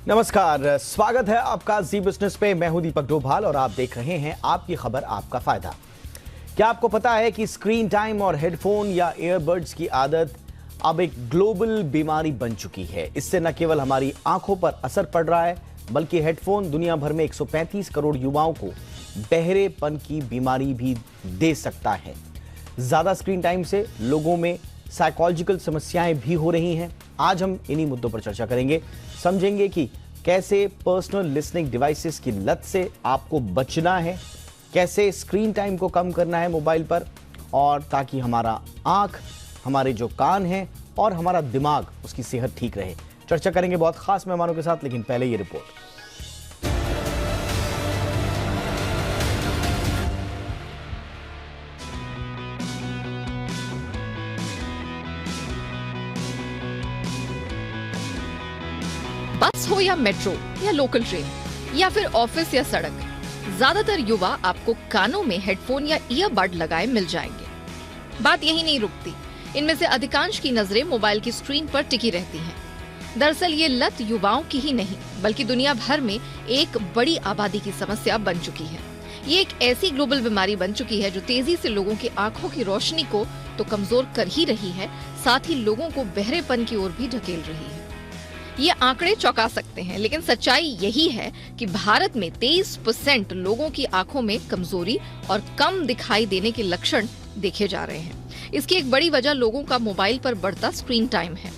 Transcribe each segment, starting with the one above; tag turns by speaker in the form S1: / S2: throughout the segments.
S1: नमस्कार, स्वागत है आपका जी बिजनेस पे। मैं हूं दीपक डोभाल और आप देख रहे हैं आपकी खबर आपका फायदा। क्या आपको पता है कि स्क्रीन टाइम और हेडफोन या ईयरबड्स की आदत अब एक ग्लोबल बीमारी बन चुकी है। इससे न केवल हमारी आंखों पर असर पड़ रहा है, बल्कि हेडफोन दुनिया भर में 135 करोड़ युवाओं को बहरेपन की बीमारी भी दे सकता है। ज्यादा स्क्रीन टाइम से लोगों में साइकोलॉजिकल समस्याएं भी हो रही हैं। आज हम इन्हीं मुद्दों पर चर्चा करेंगे, समझेंगे कि कैसे पर्सनल लिसनिंग डिवाइसेस की लत से आपको बचना है, कैसे स्क्रीन टाइम को कम करना है मोबाइल पर, और ताकि हमारा आंख, हमारे जो कान हैं और हमारा दिमाग, उसकी सेहत ठीक रहे। चर्चा करेंगे बहुत खास मेहमानों के साथ, लेकिन पहले ये रिपोर्ट।
S2: बस हो या मेट्रो या लोकल ट्रेन या फिर ऑफिस या सड़क, ज्यादातर युवा आपको कानों में हेडफोन या ईयरबड लगाए मिल जाएंगे। बात यही नहीं रुकती, इनमें से अधिकांश की नजरें मोबाइल की स्क्रीन पर टिकी रहती हैं। दरअसल ये लत युवाओं की ही नहीं, बल्कि दुनिया भर में एक बड़ी आबादी की समस्या बन चुकी है। ये एक ऐसी ग्लोबल बीमारी बन चुकी है जो तेजी से लोगों की आंखों की रोशनी को तो कमजोर कर ही रही है, साथ ही लोगों को बहरेपन की ओर भी ढकेल रही है। ये आंकड़े चौंका सकते हैं, लेकिन सच्चाई यही है कि भारत में 23% लोगों की आंखों में कमजोरी और कम दिखाई देने के लक्षण देखे जा रहे हैं। इसकी एक बड़ी वजह लोगों का मोबाइल पर बढ़ता स्क्रीन टाइम है।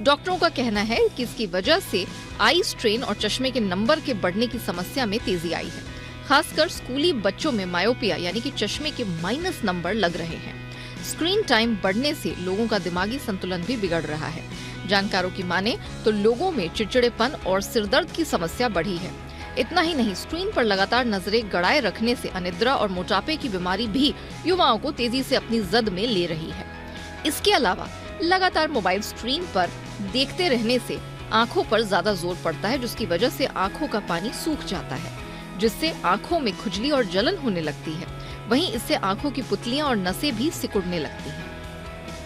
S2: डॉक्टरों का कहना है कि इसकी वजह से आई स्ट्रेन और चश्मे के नंबर के बढ़ने की समस्या में तेजी आई है। खासकर स्कूली बच्चों में मायोपिया यानी कि चश्मे के माइनस नंबर लग रहे हैं। स्क्रीन टाइम बढ़ने से लोगों का दिमागी संतुलन भी बिगड़ रहा है। जानकारों की माने तो लोगों में चिड़चिड़ेपन और सिरदर्द की समस्या बढ़ी है। इतना ही नहीं, स्क्रीन पर लगातार नजरें गड़ाए रखने से अनिद्रा और मोटापे की बीमारी भी युवाओं को तेजी से अपनी जद में ले रही है। इसके अलावा लगातार मोबाइल स्क्रीन पर देखते रहने से आंखों पर ज्यादा जोर पड़ता है, जिसकी वजह से आंखों का पानी सूख जाता है, जिससे आंखों में खुजली और जलन होने लगती है। वहीं इससे आंखों की पुतलियां और नसें भी सिकुड़ने लगती हैं।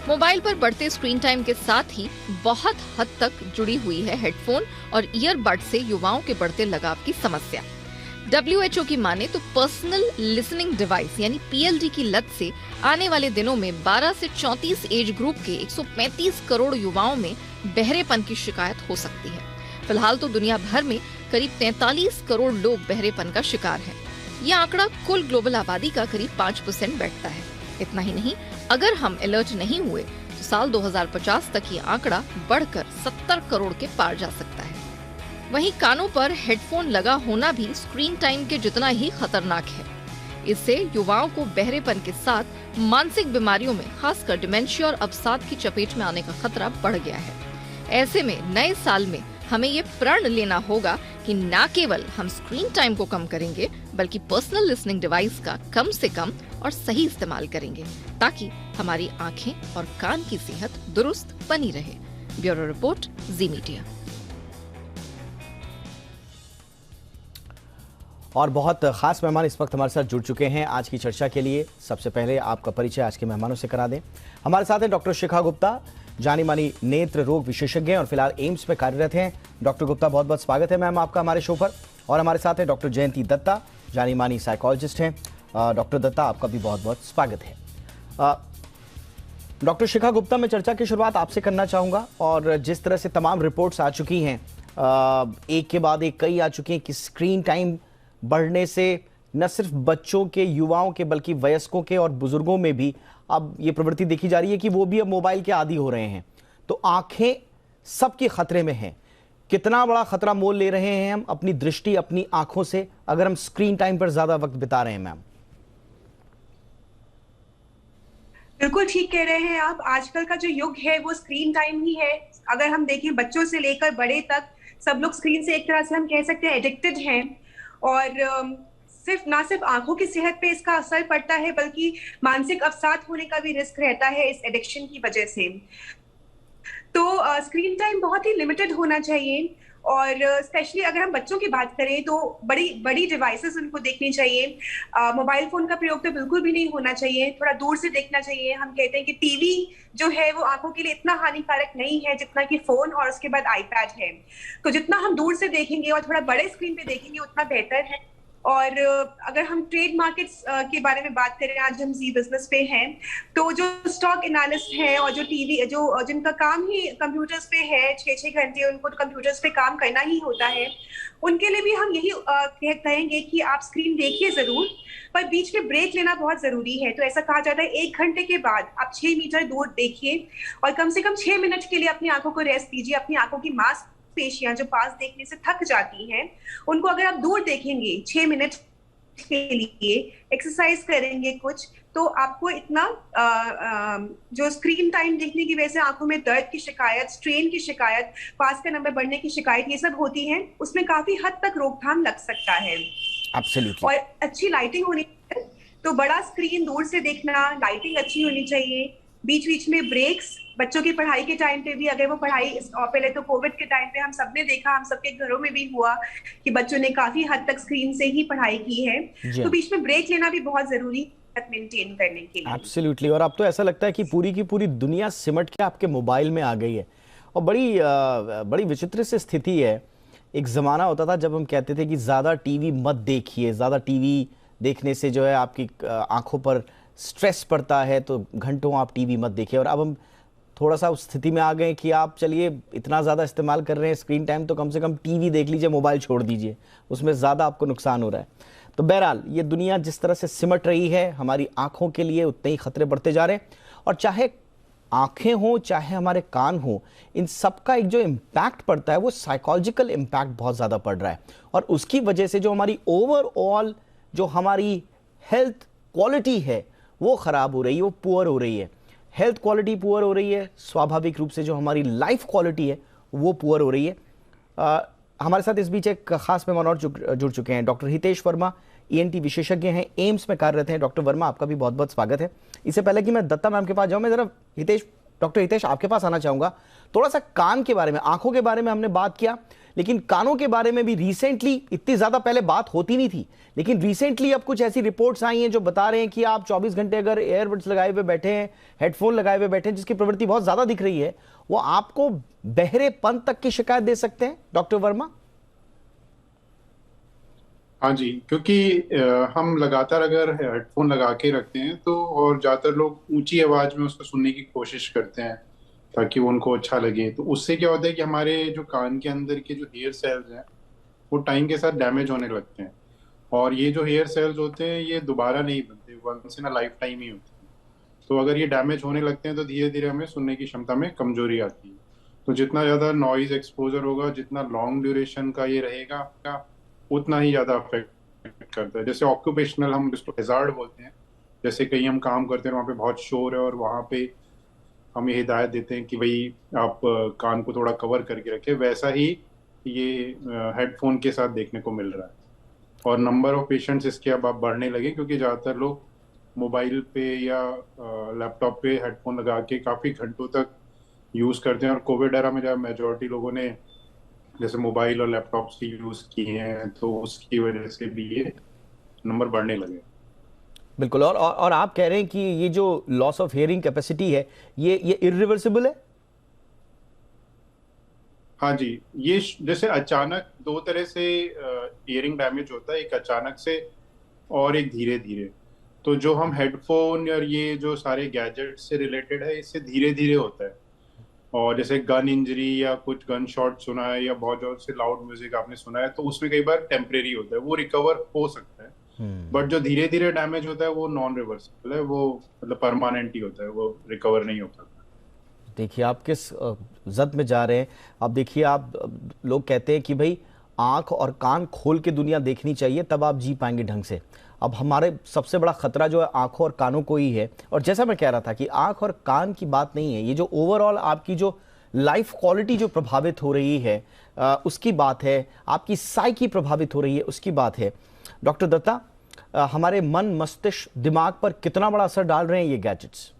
S2: मोबाइल पर बढ़ते स्क्रीन टाइम के साथ ही बहुत हद तक जुड़ी हुई है हेडफोन और ईयरबड से युवाओं के बढ़ते लगाव की समस्या। WHO की माने तो पर्सनल लिसनिंग डिवाइस यानी PLD की लत से आने वाले दिनों में 12 से 34 एज ग्रुप के 135 करोड़ युवाओं में बहरेपन की शिकायत हो सकती है। फिलहाल तो दुनिया भर में करीब 43 करोड़ लोग बहरेपन का शिकार हैं। यह आंकड़ा कुल ग्लोबल आबादी का करीब 5% बैठता है। इतना ही नहीं, अगर हम अलर्ट नहीं हुए तो साल 2050 तक ये आंकड़ा बढ़कर 70 करोड़ के पार जा सकता है। वहीं कानों पर हेडफोन लगा होना भी स्क्रीन टाइम के जितना ही खतरनाक है। इससे युवाओं को बहरेपन के साथ मानसिक बीमारियों में, खासकर डिमेंशिया और अवसाद की चपेट में आने का खतरा बढ़ गया है। ऐसे में नए साल में हमें ये प्रण लेना होगा कि न केवल हम स्क्रीन टाइम को कम करेंगे, बल्कि पर्सनल लिसनिंग डिवाइस का कम से कम और सही इस्तेमाल करेंगे, ताकि हमारी आंखें और कान की सेहत दुरुस्त बनी रहे। ब्यूरो रिपोर्ट, जी मीडिया।
S1: और बहुत खास मेहमान इस वक्त हमारे साथ जुड़ चुके हैं आज की चर्चा के लिए। सबसे पहले आपका परिचय आज के मेहमानों से करा दें। हमारे साथ हैं डॉक्टर शिखा गुप्ता, जानी मानी नेत्र रोग विशेषज्ञ और फिलहाल एम्स में कार्यरत हैं। डॉक्टर गुप्ता, बहुत बहुत स्वागत है मैम आपका हमारे शो पर। और हमारे साथ हैं डॉक्टर जयंती दत्ता, जानी मानी साइकोलॉजिस्ट हैं। डॉक्टर दत्ता, आपका भी बहुत बहुत स्वागत है। डॉक्टर शिखा गुप्ता, मैं चर्चा की शुरुआत आपसे करना चाहूँगा। और जिस तरह से तमाम रिपोर्ट्स आ चुकी हैं, एक के बाद एक कई आ चुकी हैं कि स्क्रीन टाइम बढ़ने से न सिर्फ बच्चों के, युवाओं के, बल्कि वयस्कों के और बुजुर्गों में भी अब ये प्रवृत्ति देखी जा रही है कि वो भी अब मोबाइल के आदी हो रहे हैं। तो आंखें सबके खतरे में हैं। कितना बड़ा खतरा मोल ले रहे हैं हम अपनी दृष्टि, अपनी आंखों से, अगर हम स्क्रीन टाइम पर ज्यादा वक्त बिता रहे हैं मैम?
S3: बिल्कुल ठीक कह रहे हैं आप। आजकल का जो युग है वो स्क्रीन टाइम ही है। अगर हम देखें, बच्चों से लेकर बड़े तक सब लोग स्क्रीन से एक तरह से हम कह सकते हैं एडिक्टेड हैं। और ना सिर्फ आंखों की सेहत पे इसका असर पड़ता है, बल्कि मानसिक अवसाद होने का भी रिस्क रहता है इस एडिक्शन की वजह से। तो स्क्रीन टाइम बहुत ही लिमिटेड होना चाहिए। और स्पेशली अगर हम बच्चों की बात करें तो बड़ी बड़ी डिवाइसेस उनको देखनी चाहिए। मोबाइल फोन का प्रयोग तो बिल्कुल भी नहीं होना चाहिए, थोड़ा दूर से देखना चाहिए। हम कहते हैं कि टीवी जो है वो आंखों के लिए इतना हानिकारक नहीं है जितना कि फोन और उसके बाद आईपैड है। तो जितना हम दूर से देखेंगे और थोड़ा बड़े स्क्रीन पे देखेंगे उतना बेहतर है। और अगर हम ट्रेड मार्केट्स के बारे में बात करें, आज हम जी बिजनेस पे हैं, तो जो स्टॉक एनालिस्ट हैं और जो टीवी जो जिनका काम ही कंप्यूटर्स पे है, 6-6 घंटे उनको तो कंप्यूटर्स पे काम करना ही होता है, उनके लिए भी हम यही कहेंगे कि आप स्क्रीन देखिए जरूर, पर बीच में ब्रेक लेना बहुत जरूरी है। तो ऐसा कहा जाता है 1 घंटे के बाद आप 6 मीटर दूर देखिए और कम से कम 6 मिनट के लिए अपनी आंखों को रेस्ट दीजिए। अपनी आंखों की मांसपेशियां जो पास देखने से थक जाती हैं, उनको अगर आप दूर देखेंगे 6 मिनट के लिए, एक्सरसाइज करेंगे कुछ, तो आपको इतना जो स्क्रीन टाइम देखने की वजह से आंखों में दर्द की शिकायत, स्ट्रेन की शिकायत, पास का नंबर बढ़ने की शिकायत, ये सब होती है, उसमें काफी हद तक रोकथाम लग सकता है।
S1: एब्सोल्युटली।
S3: और अच्छी लाइटिंग होनी चाहिए, तो बड़ा स्क्रीन दूर से देखना, लाइटिंग अच्छी होनी चाहिए, बीच बीच में ब्रेक्स। बच्चों की पढ़ाई के टाइम पे भी अगर वो पढ़ाई, और पहले तो कोविड के टाइम पे हम सबने देखा, हम सबके घरों में भी हुआ कि बच्चों ने काफी हद तक स्क्रीन से ही पढ़ाई की है, तो बीच में ब्रेक लेना भी बहुत जरूरी है मेंटेन करने के लिए।
S1: एब्सोल्युटली। और अब तो ऐसा लगता है कि पूरी की पूरी दुनिया सिमट के आपके मोबाइल में आ गई है, और बड़ी विचित्र सी स्थिति है। एक ज़माना होता था जब हम कहते थे कि ज़्यादा टीवी मत देखिए, ज़्यादा टीवी देखने से जो है आपकी आंखों पर स्ट्रेस पड़ता है, तो घंटों आप टीवी मत देखिए। और अब हम थोड़ा सा उस स्थिति में आ गए कि आप चलिए इतना ज़्यादा इस्तेमाल कर रहे हैं स्क्रीन टाइम, तो कम से कम टीवी देख लीजिए, मोबाइल छोड़ दीजिए, उसमें ज़्यादा आपको नुकसान हो रहा है। तो बहरहाल ये दुनिया जिस तरह से सिमट रही है, हमारी आंखों के लिए उतने ही खतरे बढ़ते जा रहे हैं। और चाहे आंखें हों, चाहे हमारे कान हों, इन सब का एक जो इम्पैक्ट पड़ता है वो साइकोलॉजिकल इम्पैक्ट बहुत ज़्यादा पड़ रहा है। और उसकी वजह से जो हमारी ओवरऑल जो हमारी हेल्थ क्वालिटी है वो ख़राब हो रही है, वो पुअर हो रही है। हेल्थ क्वालिटी पुअर हो रही है, स्वाभाविक रूप से जो हमारी लाइफ क्वालिटी है वो पुअर हो रही है। हमारे साथ इस बीच एक खास मेहमान और जुड़ चुके हैं। डॉक्टर हितेश वर्मा ईएनटी विशेषज्ञ हैं, एम्स में कार्यरत हैं। डॉक्टर वर्मा, आपका भी बहुत बहुत स्वागत है। इससे पहले कि मैं दत्ता मैम के पास जाऊं, मैं जरा डॉक्टर हितेश आपके पास आना चाहूंगा। थोड़ा सा कान के बारे में, आंखों के बारे में हमने बात किया, लेकिन कानों के बारे में भी रिसेंटली, इतनी ज्यादा पहले बात होती नहीं थी, लेकिन रिसेंटली अब कुछ ऐसी रिपोर्ट्स आई हैं जो बता रहे हैं कि आप 24 घंटे अगर एयरबड्स लगाए हुए बैठे हैं, हेडफोन लगाए हुए बैठे हैं, जिसकी प्रवृत्ति बहुत ज्यादा दिख रही है, वो आपको बहरेपन तक की शिकायत दे सकते हैं। डॉक्टर वर्मा।
S4: हाँ जी, क्योंकि हम लगातार अगर हेडफोन लगा के रखते हैं तो, और ज़्यादातर लोग ऊंची आवाज़ में उसको सुनने की कोशिश करते हैं ताकि वो उनको अच्छा लगे, तो उससे क्या होता है कि हमारे जो कान के अंदर के जो हेयर सेल्स हैं वो टाइम के साथ डैमेज होने लगते हैं। और ये जो हेयर सेल्स होते हैं ये दोबारा नहीं बनते, once in a lifetime ही होते हैं। तो अगर ये डैमेज होने लगते हैं तो धीरे धीरे हमें सुनने की क्षमता में कमजोरी आती है। तो जितना ज़्यादा नॉइज एक्सपोजर होगा, जितना लॉन्ग ड्यूरेशन का ये रहेगा, उतना ही ज़्यादा अफेक्ट करता है। जैसे ऑक्यूपेशनल, हम जिसको हैजार्ड बोलते हैं, जैसे कहीं हम काम करते हैं वहाँ पे बहुत शोर है और वहाँ पे हम ये हिदायत देते हैं कि भाई आप कान को थोड़ा कवर करके रखें, वैसा ही ये हेडफोन के साथ देखने को मिल रहा है। और नंबर ऑफ पेशेंट्स इसके अब बढ़ने लगे, क्योंकि ज़्यादातर लोग मोबाइल पे या लैपटॉप पे हेडफोन लगा के काफ़ी घंटों तक यूज़ करते हैं। और कोविड एरा में जब मेजॉरिटी लोगों ने जैसे मोबाइल और लैपटॉप्स की यूज़ किए हैं, तो उसकी वजह से भी ये नंबर बढ़ने लगे।
S1: बिल्कुल। और आप कह रहे हैं कि ये जो लॉस ऑफ हियरिंग कैपेसिटी है ये इरिवर्सिबल है?
S4: हाँ जी, ये जैसे अचानक दो तरह से हियरिंग डैमेज होता है, एक अचानक से और एक धीरे धीरे। तो जो हम हेडफोन और ये जो सारे गैजेट से रिलेटेड है, इससे धीरे धीरे होता है। और जैसे गन इंजरी या कुछ गन शॉट सुना है या बहुत जोर से लाउड म्यूजिक आपने सुना है, तो उसमें कई बार टेम्परेरी होता है, वो रिकवर हो सकता है। बट जो धीरे धीरे डैमेज होता है वो नॉन रिवर्सिबल है, वो मतलब परमानेंट ही होता है, वो रिकवर नहीं हो पाता।
S1: देखिए आप किस जद में जा रहे हैं। अब देखिए, आप लोग कहते हैं कि भाई आंख और कान खोल के दुनिया देखनी चाहिए, तब आप जी पाएंगे ढंग से। अब हमारे सबसे बड़ा खतरा जो है आंखों और कानों को ही है। और जैसा मैं कह रहा था कि आंख और कान की बात नहीं है, ये जो ओवरऑल आपकी जो लाइफ क्वालिटी जो प्रभावित हो रही है उसकी बात है, आपकी साइकी प्रभावित हो रही है उसकी बात है। डॉक्टर दत्ता, हमारे मन, मस्तिष्क, दिमाग पर कितना बड़ा असर डाल रहे हैं ये गैजेट्स?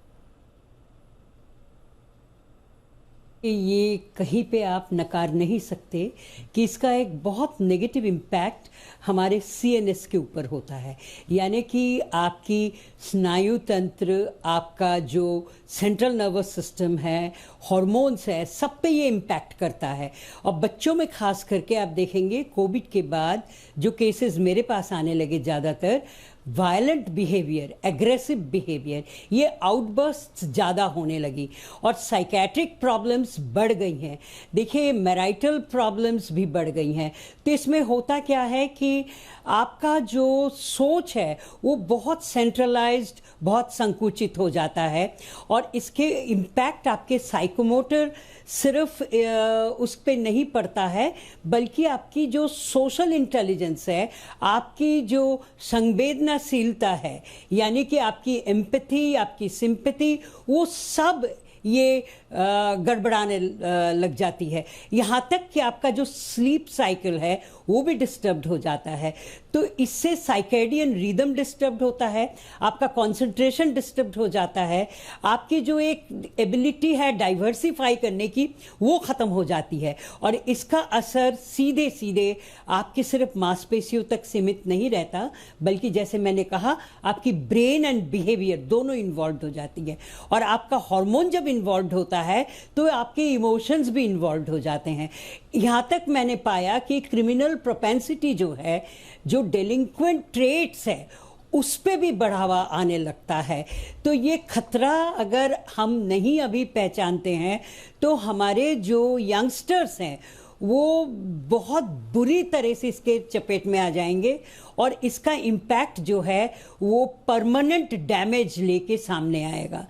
S5: ये कहीं पे आप नकार नहीं सकते कि इसका एक बहुत नेगेटिव इम्पैक्ट हमारे सीएनएस के ऊपर होता है, यानी कि आपकी स्नायु तंत्र, आपका जो सेंट्रल नर्वस सिस्टम है, हार्मोन्स है, सब पे ये इम्पैक्ट करता है। और बच्चों में खास करके आप देखेंगे कोविड के बाद जो केसेस मेरे पास आने लगे ज़्यादातर, वायलेंट बिहेवियर, एग्रेसिव बिहेवियर, ये आउटबर्स्ट ज़्यादा होने लगी और साइकेट्रिक प्रॉब्लम्स बढ़ गई हैं। देखिए मैराइटल प्रॉब्लम्स भी बढ़ गई हैं। तो इसमें होता क्या है कि आपका जो सोच है वो बहुत सेंट्रलाइज्ड, बहुत संकुचित हो जाता है और इसके इम्पैक्ट आपके साइकोमोटर सिर्फ उस पे नहीं पड़ता है, बल्कि आपकी जो सोशल इंटेलिजेंस है, आपकी जो संवेदनाशीलता है, यानी कि आपकी एम्पैथी, आपकी सिंपैथी, वो सब ये गड़बड़ाने लग जाती है। यहाँ तक कि आपका जो स्लीप साइकिल है वो भी डिस्टर्ब्ड हो जाता है। तो इससे साइकेडियन रिदम डिस्टर्ब्ड होता है, आपका कंसंट्रेशन डिस्टर्ब्ड हो जाता है, आपकी जो एक एबिलिटी है डाइवर्सिफाई करने की वो ख़त्म हो जाती है। और इसका असर सीधे सीधे आपके सिर्फ मांसपेशियों तक सीमित नहीं रहता, बल्कि जैसे मैंने कहा आपकी ब्रेन एंड बिहेवियर दोनों इन्वॉल्व हो जाती है। और आपका हार्मोन जब इन्वॉल्व होता है तो आपके इमोशंस भी इन्वॉल्व हो जाते हैं। यहाँ तक मैंने पाया कि क्रिमिनल प्रोपेंसिटी जो है, जो डेलिंक्वेंट ट्रेट्स है, उस पे भी बढ़ावा आने लगता है। तो ये खतरा अगर हम नहीं अभी पहचानते हैं तो हमारे जो यंगस्टर्स हैं वो बहुत बुरी तरह से इसके चपेट में आ जाएंगे और इसका इम्पैक्ट जो है वो परमानेंट डैमेज लेके सामने आएगा।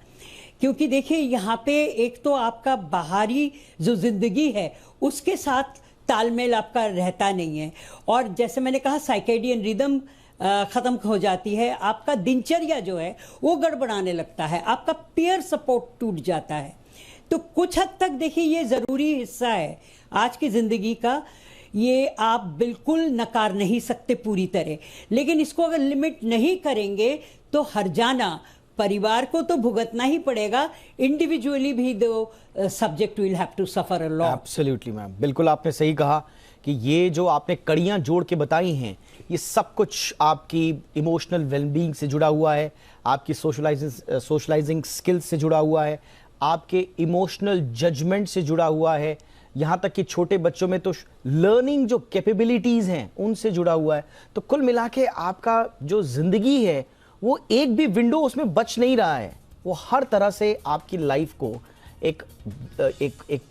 S5: क्योंकि देखिए यहाँ पे एक तो आपका बाहरी जो जिंदगी है उसके साथ तालमेल आपका रहता नहीं है, और जैसे मैंने कहा साइकेडियन रिदम ख़त्म हो जाती है, आपका दिनचर्या जो है वो गड़बड़ाने लगता है, आपका पीयर सपोर्ट टूट जाता है। तो कुछ हद तक देखिए ये ज़रूरी हिस्सा है आज की ज़िंदगी का, ये आप बिल्कुल नकार नहीं सकते पूरी तरह, लेकिन इसको अगर लिमिट नहीं करेंगे तो हर्जाना परिवार को तो भुगतना ही पड़ेगा, इंडिविजुअली भी दो subject will have to suffer a lot.
S1: Absolutely ma'am, बिल्कुल आपने सही कहा कि ये जो आपने कड़ियां जोड़ के बताई हैं ये सब कुछ आपकी इमोशनल वेलबींग से जुड़ा हुआ है, आपकी सोशलाइजिंग स्किल्स से जुड़ा हुआ है, आपके इमोशनल जजमेंट से जुड़ा हुआ है, यहाँ तक कि छोटे बच्चों में तो लर्निंग जो कैपेबिलिटीज़ हैं उनसे जुड़ा हुआ है। तो कुल मिला के आपका जो ज़िंदगी है वो एक भी विंडो उसमें बच नहीं रहा है, वो हर तरह से आपकी लाइफ को एक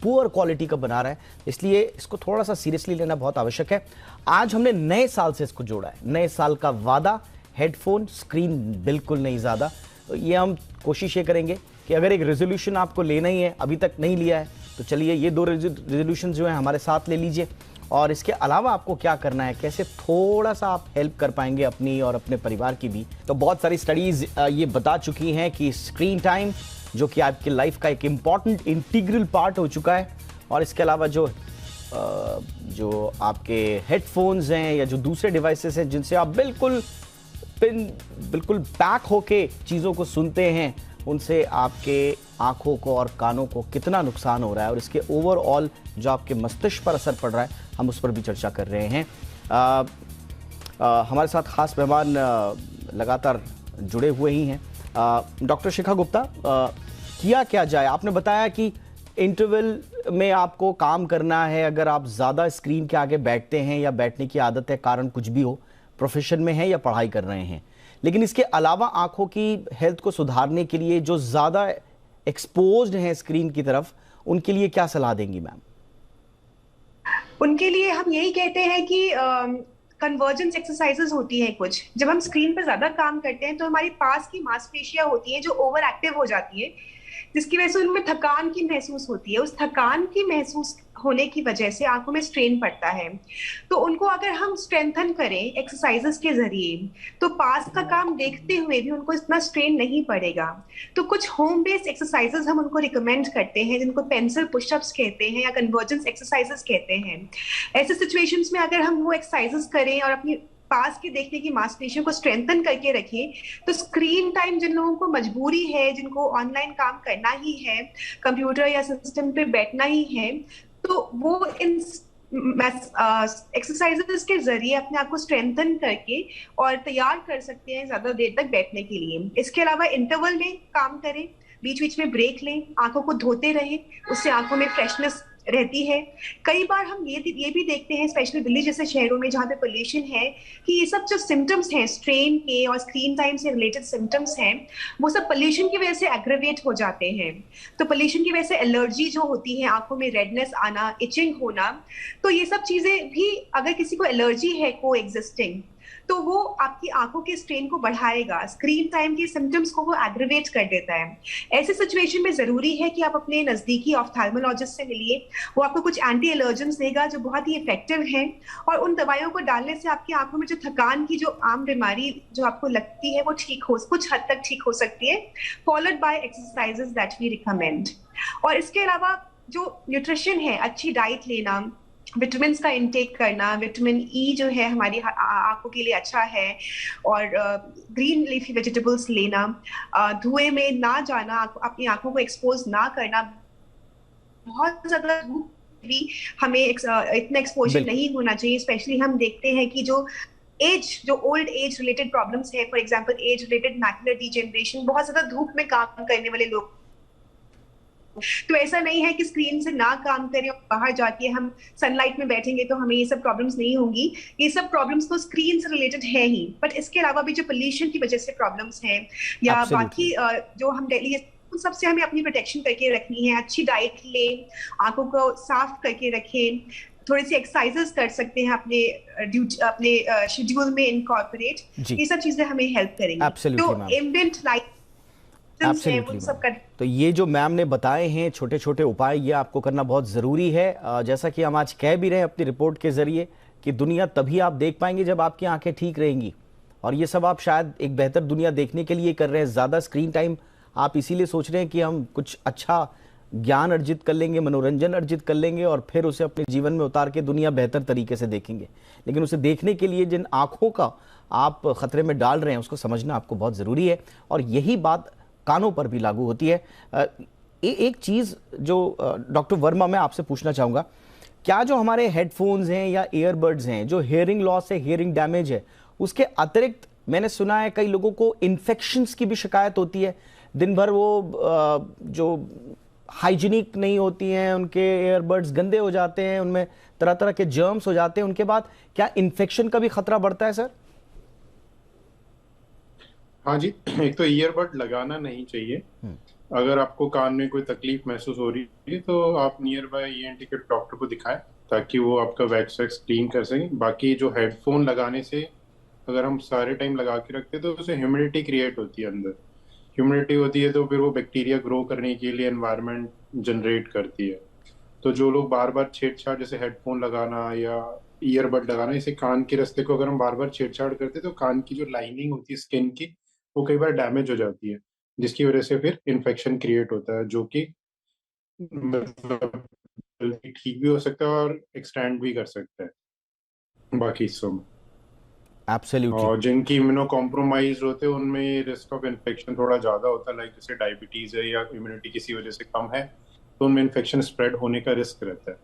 S1: पुअर क्वालिटी का बना रहा है। इसलिए इसको थोड़ा सा सीरियसली लेना बहुत आवश्यक है। आज हमने नए साल से इसको जोड़ा है, नए साल का वादा, हेडफोन, स्क्रीन बिल्कुल नहीं ज़्यादा। तो ये हम कोशिश ये करेंगे कि अगर एक रेजोल्यूशन आपको लेना ही है, अभी तक नहीं लिया है, तो चलिए ये 2 रेजोल्यूशन जो है हमारे साथ ले लीजिए। और इसके अलावा आपको क्या करना है, कैसे थोड़ा सा आप हेल्प कर पाएंगे अपनी और अपने परिवार की भी, तो बहुत सारी स्टडीज़ ये बता चुकी हैं कि स्क्रीन टाइम जो कि आपकी लाइफ का एक इम्पॉर्टेंट इंटीग्रल पार्ट हो चुका है। और इसके अलावा जो आपके हेडफोन्स हैं या जो दूसरे डिवाइसेस हैं जिनसे आप बिल्कुल पैक होके चीज़ों को सुनते हैं, उनसे आपके आँखों को और कानों को कितना नुकसान हो रहा है और इसके ओवरऑल जो आपके मस्तिष्क पर असर पड़ रहा है, हम उस पर भी चर्चा कर रहे हैं। हमारे साथ खास मेहमान लगातार जुड़े हुए ही हैं। डॉक्टर शिखा गुप्ता, किया क्या जाए? आपने बताया कि इंटरवल में आपको काम करना है, अगर आप ज़्यादा स्क्रीन के आगे बैठते हैं या बैठने की आदत है, कारण कुछ भी हो, प्रोफेशन में है या पढ़ाई कर रहे हैं, लेकिन इसके अलावा आंखों की हेल्थ को सुधारने के लिए जो ज़्यादा एक्सपोज्ड हैं स्क्रीन की तरफ, उनके लिए क्या सलाह देंगी मैम?
S3: उनके लिए हम यही कहते हैं कि कन्वर्जेंस एक्सरसाइजेस होती हैं कुछ। जब हम स्क्रीन पर ज्यादा काम करते हैं तो हमारी पास की मांसपेशियां होती हैं जो ओवर एक्टिव हो जाती है, जिसकी वजह से उनमें थकान की महसूस होती है। उस थकान की महसूस होने की वजह से आंखों में स्ट्रेन पड़ता है। तो उनको अगर हम स्ट्रेंथन करें एक्सरसाइजेस के जरिए तो पास का काम देखते हुए भी उनको इतना स्ट्रेन नहीं पड़ेगा। तो कुछ होम बेस्ड एक्सरसाइजेस हम उनको रिकमेंड करते हैं, जिनको पेंसिल पुशअप्स कहते हैं या कन्वर्जेंस एक्सरसाइजेस कहते हैं। ऐसे सिचुएशंस में अगर हम वो एक्सरसाइजेस करें और अपनी पास के देखने की मांसपेशियों को स्ट्रेंथन करके रखें। तो स्क्रीन टाइम जिन लोगों को मजबूरी है, जिनको ऑनलाइन काम करना ही है, कंप्यूटर या सिस्टम पे बैठना ही है, तो वो इन एक्सरसाइजेस के जरिए अपने आप को स्ट्रेंथन करके और तैयार कर सकते हैं ज्यादा देर तक बैठने के लिए। इसके अलावा इंटरवल में काम करें, बीच बीच में ब्रेक लें, आंखों को धोते रहें, उससे आंखों में फ्रेशनेस रहती है। कई बार हम ये भी देखते हैं, स्पेशली दिल्ली जैसे शहरों में जहाँ पे पोल्यूशन है, कि ये सब जो सिम्टम्स हैं स्ट्रेन के और स्क्रीन टाइम से रिलेटेड सिम्टम्स हैं, वो सब पोल्यूशन की वजह से एग्रेवेट हो जाते हैं। तो पोल्यूशन की वजह से एलर्जी जो होती है, आंखों में रेडनेस आना, इचिंग होना, तो ये सब चीजें भी अगर किसी को एलर्जी है को एग्जिस्टिंग, तो वो आपकी आंखों के स्ट्रेन को बढ़ाएगा। स्क्रीन टाइम के सिम्टम्स को वो एग्रेवेट कर देता है। ऐसे सिचुएशन में जरूरी है कि आप अपने नजदीकी ऑफ्थाल्मोलॉजिस्ट से मिलिए। वो आपको कुछ एंटी एलर्जेंस देगा जो बहुत ही इफेक्टिव हैं, और उन दवाइयों को डालने से आपकी आंखों में जो थकान की जो आम बीमारी जो आपको लगती है वो ठीक हो, कुछ हद तक ठीक हो सकती है, followed by exercises that we recommend. और इसके अलावा जो न्यूट्रिशन है, अच्छी डाइट लेना, विटामिन का इंटेक करना, विटामिन ई जो है हमारी आंखों के लिए अच्छा है, और ग्रीन लीफी वेजिटेबल्स लेना, धुएं में ना जाना, अपनी आंखों को एक्सपोज ना करना, बहुत ज्यादा धूप भी हमें इतना एक्सपोजर नहीं होना चाहिए। स्पेशली हम देखते हैं कि जो ओल्ड एज रिलेटेड प्रॉब्लम्स है, for example age related macular degeneration, बहुत ज्यादा धूप में काम करने वाले लोग, तो ऐसा नहीं है कि स्क्रीन से ना काम करें और बाहर जाके हम सनलाइट में बैठेंगे तो हमें ये सब प्रॉब्लम्स नहीं होंगी। ये सब प्रॉब्लम्स तो स्क्रीन से रिलेटेड है ही, बट इसके अलावा भी जो पोल्यूशन की वजह से प्रॉब्लम्स हैं या बाकी जो हम डेली, उन सबसे हमें अपनी प्रोटेक्शन करके रखनी है। अच्छी डाइट लें, आंखों को साफ करके रखें, थोड़ी सी एक्सरसाइजेस कर सकते हैं अपने शेड्यूल में इनकॉर्पोरेट, ये सब चीजें हमें हेल्प करेंगी। तो एम्बिएंट लाइट,
S1: तो ये जो मैम ने बताए हैं छोटे छोटे उपाय, ये आपको करना बहुत ज़रूरी है। जैसा कि हम आज कह भी रहे हैं अपनी रिपोर्ट के ज़रिए कि दुनिया तभी आप देख पाएंगे जब आपकी आंखें ठीक रहेंगी, और ये सब आप शायद एक बेहतर दुनिया देखने के लिए कर रहे हैं। ज़्यादा स्क्रीन टाइम आप इसीलिए सोच रहे हैं कि हम कुछ अच्छा ज्ञान अर्जित कर लेंगे, मनोरंजन अर्जित कर लेंगे और फिर उसे अपने जीवन में उतार के दुनिया बेहतर तरीके से देखेंगे। लेकिन उसे देखने के लिए जिन आँखों का आप ख़तरे में डाल रहे हैं उसको समझना आपको बहुत ज़रूरी है, और यही बात कानों पर भी लागू होती है। एक चीज़ जो डॉक्टर वर्मा मैं आपसे पूछना चाहूँगा, क्या जो हमारे हेडफोन्स हैं या ईयरबड्स हैं, जो हियरिंग लॉस है, हियरिंग डैमेज है, उसके अतिरिक्त मैंने सुना है कई लोगों को इन्फेक्शंस की भी शिकायत होती है। दिन भर वो जो हाइजीनिक नहीं होती हैं, उनके ईयरबड्स गंदे हो जाते हैं, उनमें तरह तरह के जर्म्स हो जाते हैं, उनके बाद क्या इन्फेक्शन का भी खतरा बढ़ता है सर?
S4: हाँ जी, एक तो ईयरबड लगाना नहीं चाहिए। अगर आपको कान में कोई तकलीफ महसूस हो रही है तो आप नियर बाय ईएनटी के डॉक्टर को दिखाएं ताकि वो आपका वैक्स क्लीन कर सकें। बाकी जो हेडफोन लगाने से अगर हम सारे टाइम लगा के रखते हैं तो उससे ह्यूमिडिटी क्रिएट होती है, अंदर ह्यूमिडिटी होती है तो फिर वो बैक्टीरिया ग्रो करने के लिए एनवायरनमेंट जनरेट करती है। तो जो लोग बार बार छेड़छाड़, जैसे हेडफोन लगाना या ईयरबड लगाना, इसे कान के रास्ते को अगर हम बार बार छेड़छाड़ करते हैं तो कान की जो लाइनिंग होती है स्किन की, वो कई बार डैमेज हो जाती है, जिसकी वजह से फिर इन्फेक्शन क्रिएट होता है, जो कि मतलब ठीक भी हो सकता है और एक्सटेंड भी कर सकता है बाकी हिस्सों में।
S1: एब्सोल्युटली।
S4: और जिनकी इम्यूनो कॉम्प्रोमाइज होते हैं उनमें रिस्क ऑफ इन्फेक्शन थोड़ा ज़्यादा होता है, लाइक जैसे डायबिटीज़ है या इम्यूनिटी किसी वजह से कम है तो उनमें इन्फेक्शन स्प्रेड होने का रिस्क रहता है।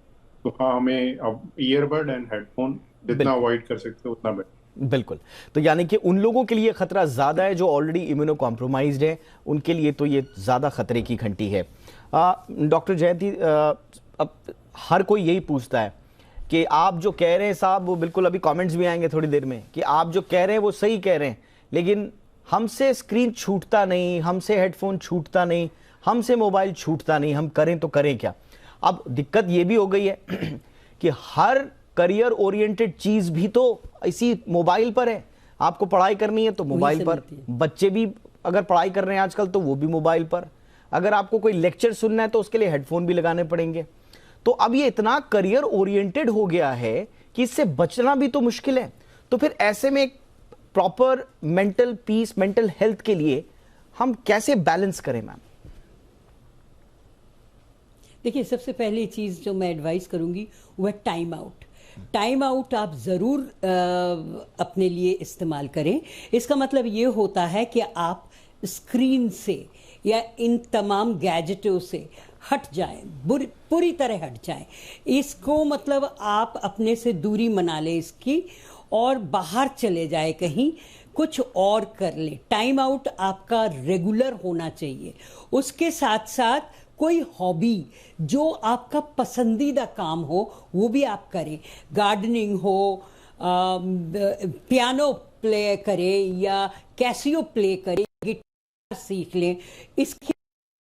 S4: तो हाँ, हमें अब ईयरबड एंड हेडफोन जितना अवॉइड कर सकते हो उतना बेटर।
S1: बिल्कुल। तो यानी कि उन लोगों के लिए खतरा ज़्यादा है जो ऑलरेडी इम्यूनो कॉम्प्रोमाइज्ड है, उनके लिए तो ये ज़्यादा खतरे की घंटी है। डॉक्टर जयंती, अब हर कोई यही पूछता है कि आप जो कह रहे हैं साहब, वो बिल्कुल अभी कमेंट्स भी आएंगे थोड़ी देर में, कि आप जो कह रहे हैं वो सही कह रहे हैं, लेकिन हमसे स्क्रीन छूटता नहीं, हमसे हेडफोन छूटता नहीं, हमसे मोबाइल छूटता नहीं, हम करें तो करें क्या? अब दिक्कत ये भी हो गई है कि हर करियर ओरिएंटेड चीज भी तो इसी मोबाइल पर है। आपको पढ़ाई करनी है तो मोबाइल पर, बच्चे भी अगर पढ़ाई कर रहे हैं आजकल तो वो भी मोबाइल पर, अगर आपको कोई लेक्चर सुनना है तो उसके लिए हेडफोन भी लगाने पड़ेंगे। तो अब ये इतना करियर ओरिएंटेड हो गया है कि इससे बचना भी तो मुश्किल है। तो फिर ऐसे में एक proper mental peace, mental health के लिए हम कैसे बैलेंस करें मैम?
S5: देखिए, सबसे पहली चीज़ जो मैं एडवाइस करूंगी वो है टाइम आउट। टाइम आउट आप ज़रूर अपने लिए इस्तेमाल करें। इसका मतलब ये होता है कि आप स्क्रीन से या इन तमाम गैजेटों से हट जाएं, पूरी तरह हट जाएं। इसको मतलब आप अपने से दूरी मना लें इसकी, और बाहर चले जाए, कहीं कुछ और कर ले। टाइम आउट आपका रेगुलर होना चाहिए। उसके साथ साथ कोई हॉबी जो आपका पसंदीदा काम हो वो भी आप करें। गार्डनिंग हो, पियानो प्ले करें या कैसियो प्ले करें, गिटार सीख लें। इसके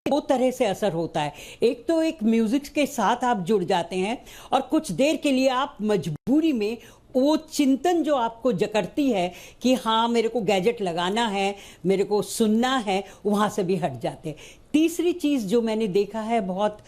S5: दो तरह से असर होता है। एक तो एक म्यूजिक के साथ आप जुड़ जाते हैं, और कुछ देर के लिए आप मजबूरी में वो चिंतन जो आपको जकड़ती है कि हाँ मेरे को गैजेट लगाना है, मेरे को सुनना है, वहाँ से भी हट जाते हैं। तीसरी चीज़ जो मैंने देखा है बहुत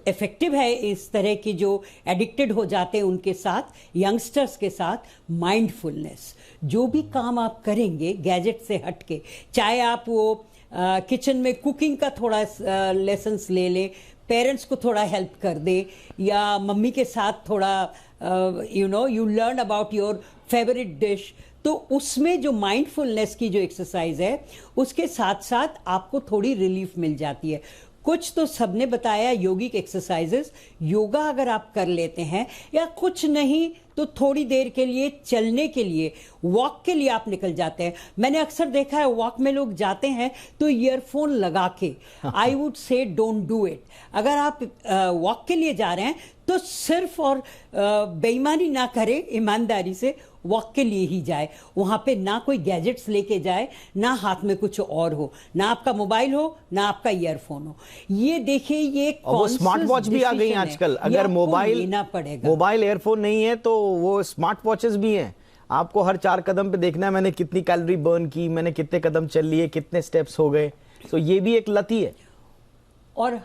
S5: इफेक्टिव है इस तरह की जो एडिक्टेड हो जाते हैं उनके साथ, यंगस्टर्स के साथ, माइंडफुलनेस। जो भी काम आप करेंगे गैजेट से हट के, चाहे आप वो किचन में कुकिंग का थोड़ा लेसन्स ले लें, पेरेंट्स को थोड़ा हेल्प कर दे, या मम्मी के साथ थोड़ा you learn about your favourite dish, तो उसमें जो माइंडफुलनेस की जो एक्सरसाइज है उसके साथ साथ आपको थोड़ी रिलीफ मिल जाती है। कुछ तो सबने बताया योगिक एक्सरसाइजेस, योगा अगर आप कर लेते हैं, या कुछ नहीं तो थोड़ी देर के लिए चलने के लिए, वॉक के लिए आप निकल जाते हैं। मैंने अक्सर देखा है वॉक में लोग जाते हैं तो ईयरफोन लगा के। I would say don't do it. अगर आप वॉक के लिए जा रहे हैं तो सिर्फ और बेईमानी ना करें, ईमानदारी से वॉक के लिए ही जाए। वहां पे ना कोई गैजेट्स लेके जाए, ना हाथ में कुछ और हो, ना आपका मोबाइल हो, ना आपका ईयरफोन हो। ये देखिए, ये
S1: वो स्मार्ट वॉच भी आ गई आजकल। अगर मोबाइल एयरफोन नहीं है तो वो स्मार्ट वॉचेस भी हैं। आपको हर 4 कदम पे देखना है मैंने कितनी कैलोरी बर्न की, मैंने कितने कदम चल लिए, कितने स्टेप्स हो गए। तो ये भी एक लत ही है।
S5: और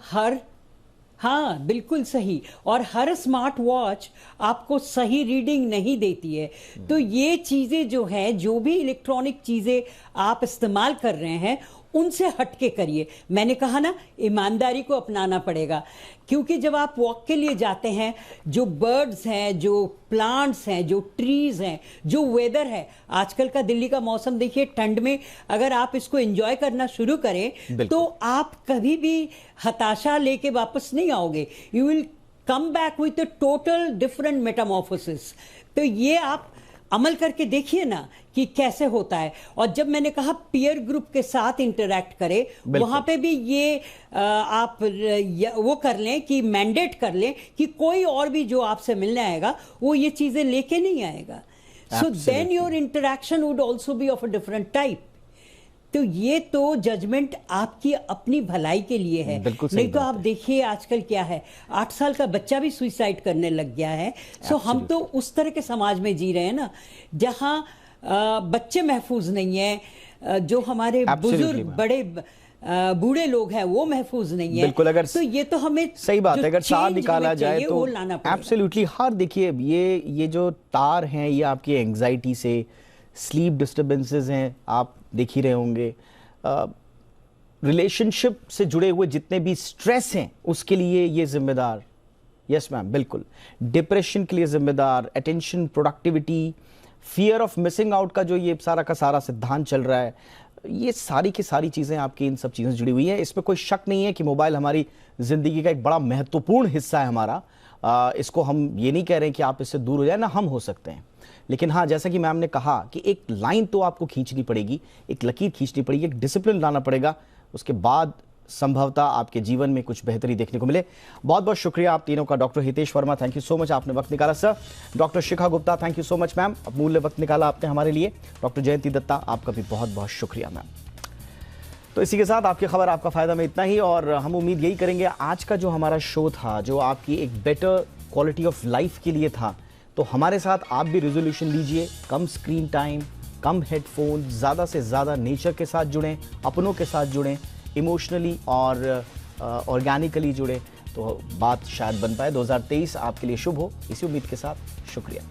S5: हाँ बिल्कुल सही, और हर स्मार्ट वॉच आपको सही रीडिंग नहीं देती है। तो ये चीज़ें जो है, जो भी इलेक्ट्रॉनिक चीज़ें आप इस्तेमाल कर रहे हैं उनसे हटके करिए। मैंने कहा ना, ईमानदारी को अपनाना पड़ेगा, क्योंकि जब आप वॉक के लिए जाते हैं, जो बर्ड्स हैं, जो प्लांट्स हैं, जो ट्रीज हैं, जो वेदर है, आजकल का दिल्ली का मौसम देखिए, ठंड में अगर आप इसको एंजॉय करना शुरू करें तो आप कभी भी हताशा लेके वापस नहीं आओगे। You will come back with a total different Metamorphosis. तो ये आप अमल करके देखिए ना कि कैसे होता है। और जब मैंने कहा पीयर ग्रुप के साथ इंटरैक्ट करें, वहां पे भी ये आप वो कर लें कि मैंडेट कर लें कि कोई और भी जो आपसे मिलने आएगा वो ये चीजें लेके नहीं आएगा। So then your interaction would also be of a different type. तो ये तो जजमेंट आपकी अपनी भलाई के लिए है। नहीं तो आप देखिए आजकल क्या है, 8 साल का बच्चा भी सुइसाइड करने लग गया है। सो हम तो उस तरह के समाज में जी रहे हैं ना, जहां बच्चे महफूज नहीं है, जो हमारे बुजुर्ग बड़े बूढ़े लोग हैं वो महफूज नहीं है।
S1: बिल्कुल। अगर
S5: तो ये तो हमें
S1: सही बात है, अगर तार निकाला जाए तो
S5: एब्सोल्युटली।
S1: हर देखिए ये जो तार हैं ये आपकी एंग्जाइटी से, स्लीप डिस्टर्बेंसेस हैं, आप देख ही रहे होंगे, रिलेशनशिप से जुड़े हुए जितने भी स्ट्रेस हैं उसके लिए ये जिम्मेदार। यस मैम, बिल्कुल। डिप्रेशन के लिए जिम्मेदार, attention, productivity, fear of missing out का जो ये सारा का सारा सिद्धांत चल रहा है, ये सारी की सारी चीज़ें आपकी इन सब चीज़ों से जुड़ी हुई हैं। इसमें कोई शक नहीं है कि मोबाइल हमारी ज़िंदगी का एक बड़ा महत्वपूर्ण हिस्सा है हमारा। इसको हम ये नहीं कह रहे हैं कि आप इससे दूर हो जाए, ना हम हो सकते हैं। लेकिन हाँ, जैसा कि मैम ने कहा कि एक लाइन तो आपको खींचनी पड़ेगी, एक लकीर खींचनी पड़ेगी, एक डिसिप्लिन लाना पड़ेगा, उसके बाद संभवतः आपके जीवन में कुछ बेहतरी देखने को मिले। बहुत बहुत शुक्रिया आप तीनों का। Doctor Hitesh Verma, thank you so much, आपने वक्त निकाला sir. Doctor Shikha Gupta, thank you so much ma'am, अमूल्य वक्त निकाला आपने हमारे लिए। डॉक्टर जयंती दत्ता, आपका भी बहुत बहुत शुक्रिया मैम। तो इसी के साथ आपकी खबर आपका फायदा में इतना ही, और हम उम्मीद यही करेंगे आज का जो हमारा शो था, जो आपकी एक बेटर क्वालिटी ऑफ लाइफ के लिए था, तो हमारे साथ आप भी रेजोल्यूशन लीजिए, कम स्क्रीन टाइम, कम हेडफोन, ज़्यादा से ज़्यादा नेचर के साथ जुड़ें, अपनों के साथ जुड़ें, इमोशनली और ऑर्गेनिकली जुड़ें, तो बात शायद बन पाए। 2023 आपके लिए शुभ हो, इसी उम्मीद के साथ शुक्रिया।